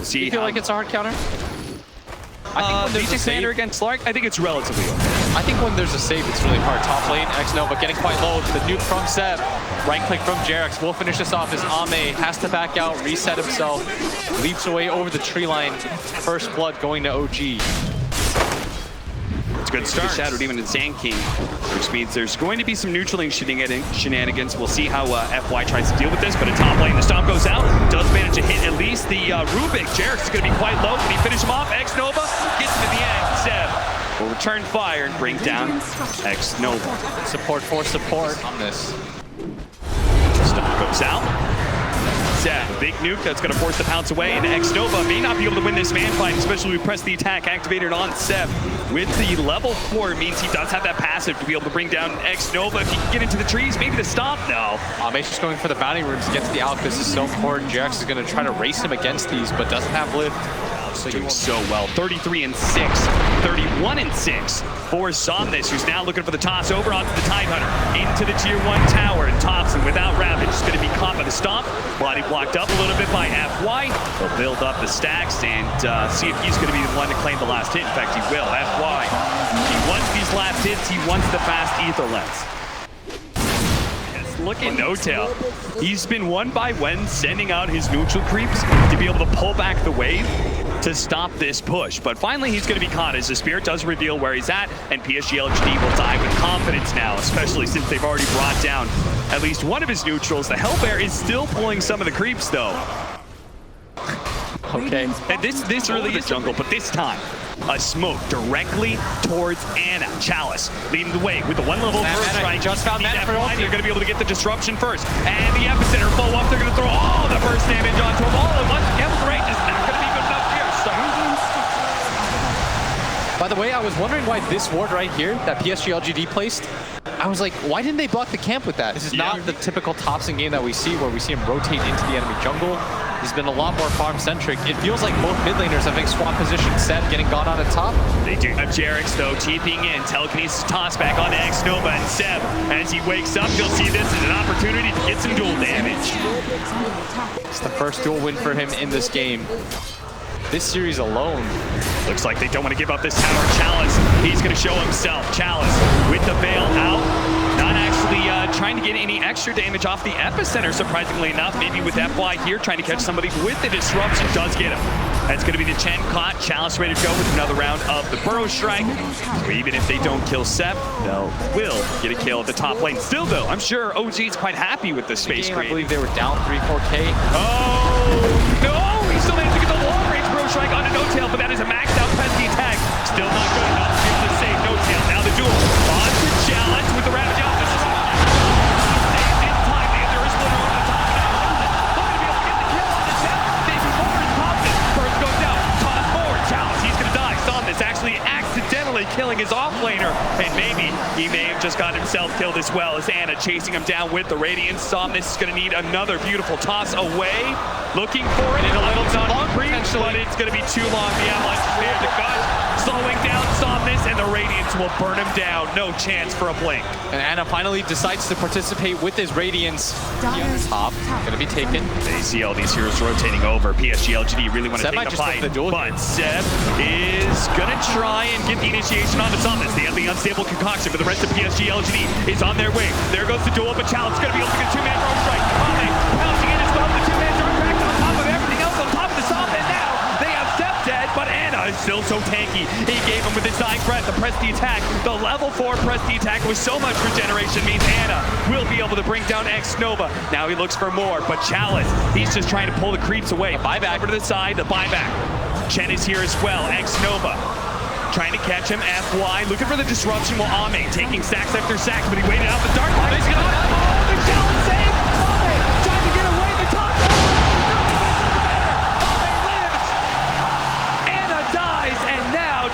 We'll see. You feel like it's a hard counter? I think DJ Sander against Lark, I think it's relatively okay. I think when there's a save, it's really hard. Top lane, X-Nova getting quite low. The nuke from Seb. Right click from Jarex. We'll finish this off as Ame has to back out, reset himself, leaps away over the tree line. First blood going to OG. It's a good start. Shadowed even in Sand King, which means there's going to be some neutral shenanigans. We'll see how FY tries to deal with this, but a top lane, the stomp goes out. Does manage to hit at least the Rubik. Jarex is going to be quite low. Can he finish him off? X-Nova gets him in the end. Seb will return fire and bring down X-Nova. Support for support on this. Stomp goes out. Seb, big nuke that's going to force the pounce away, and X-Nova may not be able to win this man fight, especially when we press the attack activated on Seb. With the level 4, means he does have that passive to be able to bring down X-Nova. If he can get into the trees, maybe the stomp, no. Ame's just going for the bounty rooms to get to the out. This is so important. Jarex is going to try to race him against these, but doesn't have lift. So doing so well. 33-6, 31-6 for Somnus, who's now looking for the toss over onto the Tide Hunter into the tier 1 tower. And Thompson, without Ravage, is going to be caught by the stomp. Body blocked up a little bit by FY. He'll build up the stacks and see if he's going to be the one to claim the last hit. In fact, he will. FY, he wants these last hits. He wants the fast ether lens. Look at No-Tail. He's been one by one sending out his neutral creeps to be able to pull back the wave to stop this push. But finally, he's going to be caught as the Spirit does reveal where he's at, and PSG.LGD will die with confidence now, especially since they've already brought down at least one of his neutrals. The Hellbear is still pulling some of the creeps, though. Okay. And this really is jungle, but this time, a smoke directly towards Ana. Chalice leading the way with the one level first strike. Just found that for They're going to be able to get the disruption first. And the epicenter blow up. They're going to throw all the first damage onto him all at once. Campbell's range is not going to be good enough here. By the way, I was wondering why this ward right here that PSG.LGD placed, I was like, why didn't they block the camp with that? This is not the typical Thompson game that we see where we see him rotate into the enemy jungle. He's been a lot more farm-centric. It feels like both mid laners have swap position. Seb getting gone on at top. They do have Jarex, though, TPing in. Telekinesis toss back on X-Nova, and Seb, as he wakes up, he'll see this as an opportunity to get some dual damage. It's the first dual win for him in this game. This series alone. Looks like they don't want to give up this tower. Chalice, he's going to show himself. Chalice with the veil out. Not actually trying to get any extra damage off the epicenter, surprisingly enough. Maybe with FY here, trying to catch somebody with the disruption. Does get him. That's going to be the Chen caught. Chalice ready to go with another round of the Burrow Strike. So even if they don't kill Seb, they'll get a kill at the top lane. Still, though, I'm sure OG is quite happy with the space game, create. I believe they were down 3-4K. Oh, no! He still managed to get the long-range Burrow Strike onto No-Tail, but that is a maxed out pesky attack. Still not good enough to be able to save No-Tail. Now the duel on to Challenge with the Ravage out. This is in time. They get their splitter over the top. They're going to be able to get the kill on the Seb. David Moore is confident. First goes down. Toss forward. Challenge. He's going to die. Somnus actually accidentally killing his off-laner. And maybe he may have just got himself killed as well as Ana chasing him down with the Radiance. Somnus is going to need another beautiful toss away. Looking for it. A little too long, but it's going to be too long. The Avalanche is there to gut. Slowing down Somnus, and the Radiance will burn him down. No chance for a blink. And Ana finally decides to participate with his Radiance. He on the top, going to be taken. They see all these heroes rotating over. PSG.LGD really want to take the fight, but Seb is going to try and get the initiation onto Somnus. They have the unstable concoction, but the rest of PSG.LGD is on their way. There goes the duel, but Challenge is going to be able to get a two-man roam strike. Ame pouncing in his phone, the two-man drone crack on top of everything else on top of the Somnus, and now they have Seb dead, but Ana is still so tanky. He gave him with his dying breath the press the attack. The level 4 press the attack with so much regeneration means Ana will be able to bring down X-Nova. Now he looks for more, but Chalice, he's just trying to pull the creeps away. Buyback over to the side, the buyback. Chen is here as well. X-Nova trying to catch him. FY looking for the disruption while Ame taking stacks after stacks, but he waited out the dark line. He's gonna the Challenge save. Ame trying to get away the top.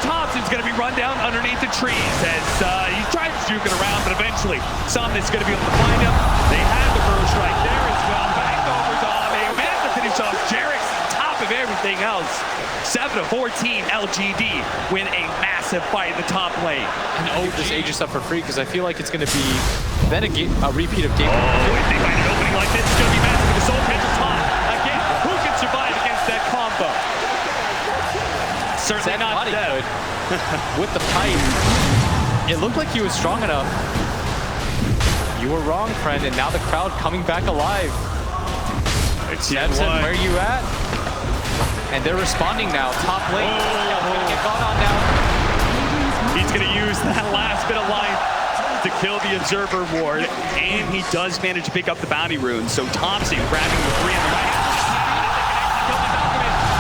Thompson's going to be run down underneath the trees as he tries juking around, but eventually Somnus is going to be able to find him. They have the Burrow Strike there as well. Back over to Ame. Man, to finish off Jarex on top of everything else. 7-14 LGD win a massive fight in the top lane. And OG this Aegis up for free because I feel like it's going to be then a repeat of game. Oh, if they find an opening like this, it's going to be massive with the Soul Catcher top. Again, who can survive against that combo? Certainly not good. With the pipe, it looked like he was strong enough. You were wrong, friend, and now the crowd coming back alive. Samson, where are you at? And they're responding now. Top lane. He's gonna get gone on now. He's gonna use that last bit of life to kill the Observer Ward, and he does manage to pick up the bounty rune. So Thompson grabbing the 3 on the right.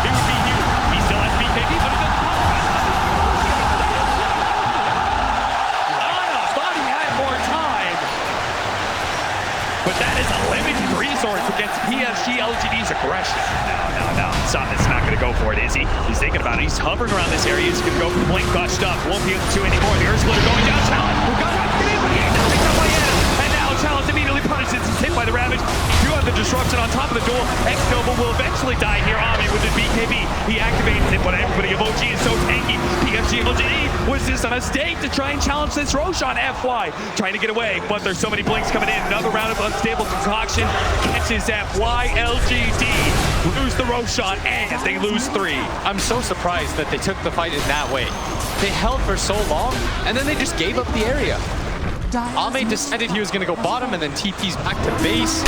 It would be huge. He still has BKB, but it doesn't matter. Thought he had more time, but that is a limited resource against PSG.LGD's aggression. No. Something's not going to go for it, is he? He's thinking about it. He's hovering around this area. He's going to go for the blink, gushed up. Won't be able to anymore. The Earth Splitter going down. Challenge. Got it. But he ends up picked up by Anna. And now Challenge immediately punishes. He's hit by the Ravage. You have the disruption on top of the duel. X-Nova will eventually die here. Ami with his BKB. He activates it, but everybody of OG is so tanky. PSG.LGD was just a mistake to try and challenge this Rosh on FY. Trying to get away, but there's so many blinks coming in. Another round of unstable concoction. Catches FY. LGD lose the Roshan, and they lose 3. I'm so surprised that they took the fight in that way. They held for so long, and then they just gave up the area. Ame decided he was going to go bottom, and then TP's back to base.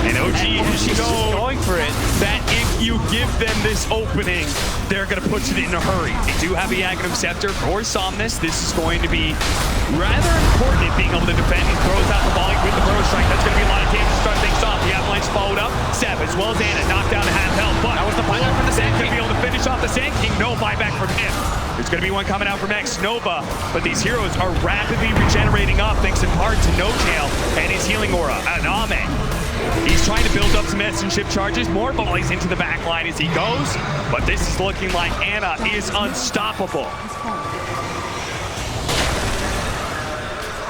And OG is just going for it. That if you give them this opening, they're going to put it in a hurry. They do have a Aghanim Scepter for Somnus. This is going to be rather important in being able to defend. He throws out the volley with the Burrow Strike. That's going to be a lot of damage to start things off. The Avalanche followed up. Seb, as well as Anna, knocked down to half health. But that was the buyback from the Sand King. Going to be able to finish off the Sand King. No buyback from him. There's going to be one coming out from X-Nova. But these heroes are rapidly regenerating up, thanks in part to No-Tail and his healing aura. And Ame, he's trying to build up some essence ship charges. More volleys into the back line as he goes. But this is looking like Anna is unstoppable.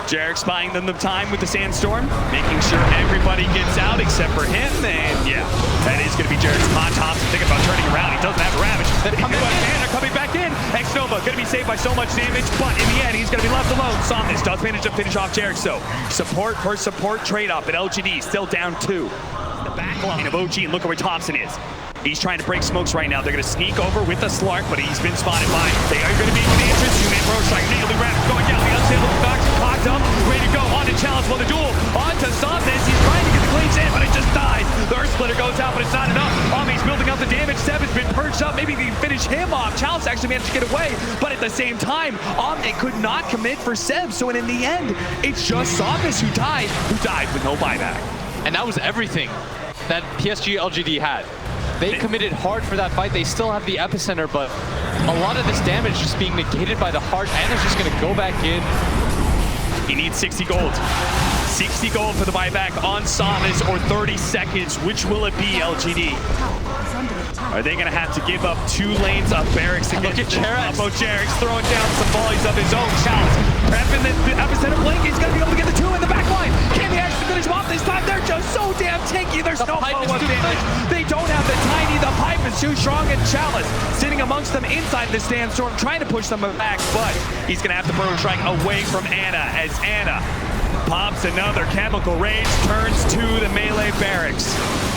Jarek buying them the time with the Sandstorm, making sure everybody gets out except for him. And yeah, that is going to be Jarek's on top. Thinking about turning around. He doesn't have a Ravage. Anna coming back in. X-Nova going to be saved by so much damage, but in the end, he's going to be left alone. Somnus does manage to finish off Jarek. So support for support trade-off at LGD, still down 2. The back line of OG, and look at where Thompson is. He's trying to break smokes right now. They're going to sneak over with the Slark, but he's been spotted by. They are going to be in the entrance. Two-man Rosh Strike, nearly wrapped, going down. The unstable concoction cocked up, ready to go. On to challenge for the duel. On to Somnus. He's trying to get the cleans in, but it just dies. The Earth Splitter goes out, but it's not enough. Ami's building up the damage. Seb has been perched up. Maybe they can finish him off. Chalice actually managed to get away, but at the same time, Ami could not commit for Seb. So in the end, it's just Somnus who died with no buyback. And that was everything that PSG.LGD had. They committed hard for that fight. They still have the epicenter, but a lot of this damage just being negated by the heart. Anna's just going to go back in. He needs 60 gold. 60 gold for the buyback on Somnus, or 30 seconds. Which will it be, LGD? Are they going to have to give up 2 lanes of barracks to get Jarek? Jarek's throwing down some volleys of his own. Chalice prepping the epicenter blink. He's going to be able to get the 2 in the back line. Can they actually finish him off this time? They're just so damn tanky. There's no follow-up damage. They don't have the tiny. The pipe is too strong, and Chalice sitting amongst them inside the Sandstorm, trying to push them back, but he's going to have to Burrow Strike away from Anna as Anna pops another chemical rage, turns to the melee barracks.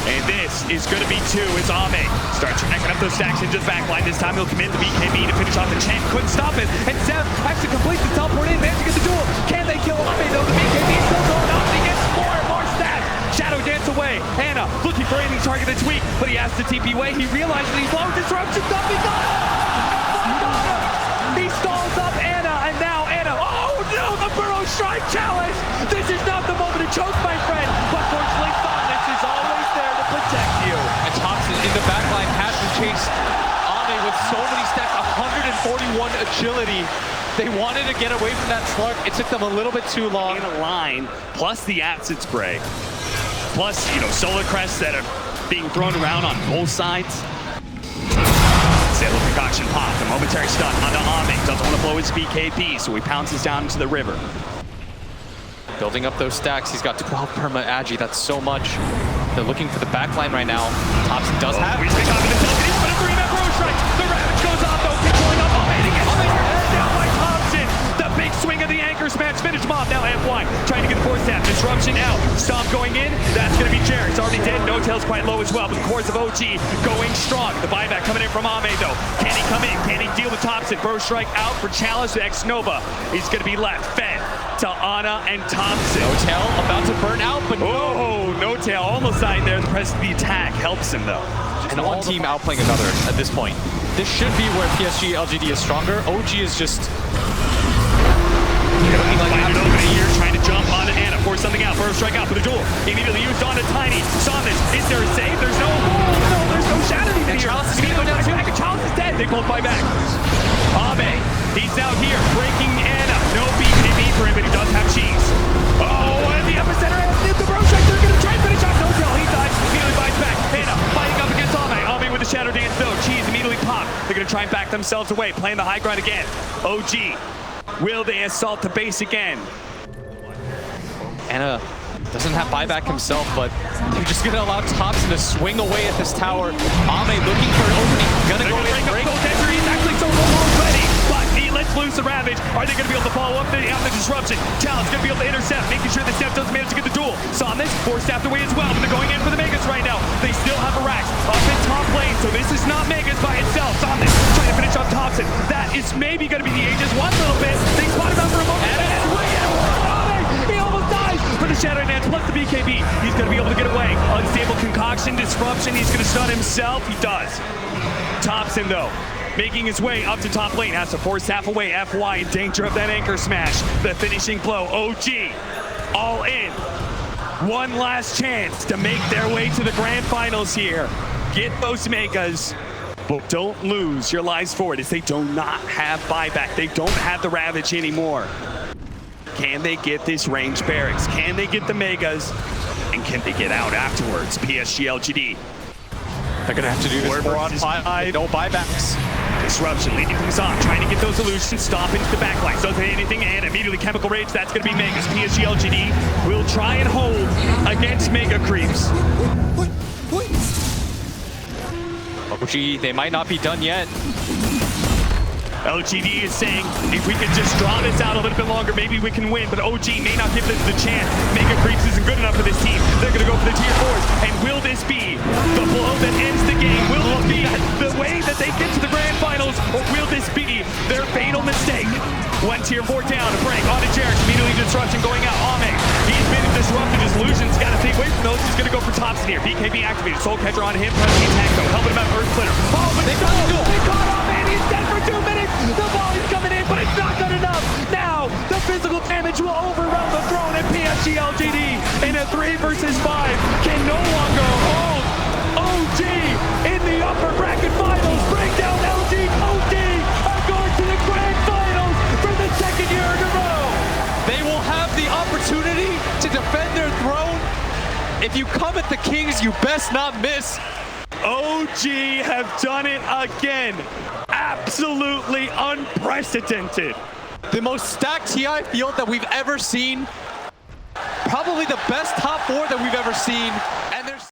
And this is going to be 2 as Ame starts racking up those stacks into the back line. This time he'll commit the BKB to finish off the champ. Couldn't stop it. And Seb actually completes the teleport in, managed to get the duel. Can they kill Ame though? The BKB is still going up. He gets more and more stacks. Shadow dance away. Anna looking for any target that's weak, but he has to TP away. He realizes that he's low. Disruption up. He got it. He stalls up Anna, and now Anna. Oh no, the Burrow Strike challenge. This is not the moment to choke, my friend. But fortunately, Somnus is always there to protect you. And Thompson in the backline has to chase Ame with so many stacks, 141 agility. They wanted to get away from that Slark. It took them a little bit too long. In a line, plus the acid spray, plus, solar crests that are being thrown around on both sides. Sailor concoction pop, a momentary stun onto Ame. Doesn't want to blow his BKB, so he pounces down into the river. Building up those stacks. He's got 12 perma agi. That's so much. They're looking for the back line right now. Thompson does have it. He's been caught in the second. He's put a 3-man Rosh Strike. The Ravage goes off though. Controlling up. Ame to get head down by Thompson. The big swing of the anchor smash. Finish him off. Now FY trying to get the 4th tap. Disruption out. Stomp going in. That's going to be Jared. It's already dead. No N0tail's quite low as well, but the cores of OG going strong. The buyback coming in from Ame though. Can he come in? Can he deal with Thompson? Bro strike out for challenge to X-Nova. He's going to be left fed to Ana and Thompson. N0tail about to burn out, but oh, N0tail almost died there. The press of the attack helps him though. And one team outplaying another at this point. This should be where PSG.LGD is stronger. OG is just looking like an opening here, trying to jump onto Ana, force something out, first strike out for the duel. Immediately used onto Tiny. Saw this. Is there a save? There's no. No, there's no shadow even here. Chalice is going to go down too. Chalice is dead. They close by back. Ame, he's out here breaking Ana. No BKB for him, but he does have cheese. Oh, and the epicenter of the bro strike. They're going to try and finish off N0tail. He dies. Immediately bites back. Ana fighting up against Ame. Ame with the shadow dance though. Cheese immediately popped. They're going to try and back themselves away, playing the high ground again. OG. Will they assault the base again? Ana doesn't have buyback himself, but they're just going to allow Thompson to swing away at this tower. Ame looking for an opening. Gonna go in, break. He's actually so low already, but he lets loose the Ravage. Are they going to be able to follow up the disruption? Talon's going to be able to intercept, making sure that Steph doesn't manage to get the duel. Saw this, forced staffed away as well, but they're going in for the Megas right now. They still have a Rax up in top lane, so this is not Megas by itself. Saw this, trying to finish off Thompson. That is maybe going to be the Aegis one little bit. They spotted him for a moment. He almost dies for the Shadow Dance plus the BKB. He's going to be able to get away. Unstable concoction, disruption. He's going to stun himself. He does. Thompson, though, making his way up to top lane. Has to force half away. FY in danger of that anchor smash. The finishing blow. OG all in. One last chance to make their way to the grand finals here. Get those Megas. But don't lose your lives forward as they do not have buyback. They don't have the Ravage anymore. Can they get this range barracks? Can they get the Megas? And can they get out afterwards? PSG.LGD. They're going to have to do this 4 on 5. No buybacks. Disruption leading things on, trying to get those illusions, stop into the backlines. Doesn't hit anything, and immediately Chemical Rage. That's going to be Megas. PSG.LGD will try and hold against Mega Creeps. OG, they might not be done yet. LGD is saying, if we could just draw this out a little bit longer, maybe we can win, but OG may not give this the chance. Mega Creeps isn't good enough for this team. They're going to go for the tier 4s, and will this be the blow that ends the game? Will this be the way that they get to the grand finals, or will this be their fatal mistake? One tier 4 down, a break onto Jarek, immediately disruption going out. Ame, he's been disrupted, his illusions, got to stay away from those. He's going to go for Thompson here. BKB activated, Soul Catcher on him, pressing attack though, helping him out Earth Splitter. Oh, but they caught Ame, he's dead for 2 minutes. The volley's coming in, but it's not good enough. Now, the physical damage will overrun the throne, and PSG.LGD in a 3 versus 5 can no longer hold OG in the upper bracket finals. Bring down OG are going to the grand finals for the 2nd year in a row. They will have the opportunity to defend their throne. If you come at the Kings, you best not miss. OG have done it again. Absolutely unprecedented. The most stacked TI field that we've ever seen. Probably the best top 4 that we've ever seen.